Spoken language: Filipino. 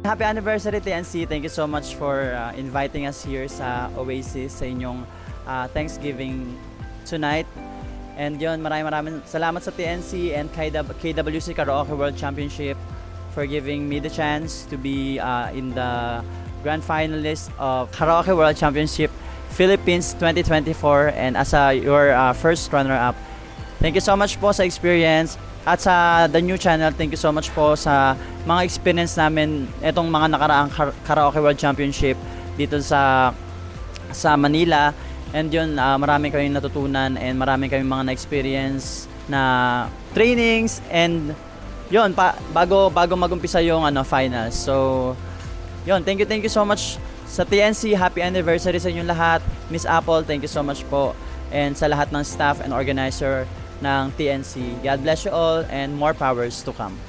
happy anniversary TNC. Thank you so much for inviting us here sa Oasis sa inyong Thanksgiving tonight. And yun, maraming salamat sa TNC and KWC Karaoke World Championship for giving me the chance to be in the grand finalist of Karaoke World Championship Philippines 2024 and as your first runner-up. Thank you so much po sa experience at sa The New Channel. Thank you so much po sa mga experience namin itong mga nakaraang Karaoke World Championship dito sa Manila. And yun, marami kaming natutunan and marami kaming mga na-experience na trainings and yun, bago mag-umpisa yung finals. So, yun, thank you so much sa TNC. Happy anniversary sa inyong lahat. Miss Apple, thank you so much po. And sa lahat ng staff and organizer ng TNC. God bless you all and more powers to come.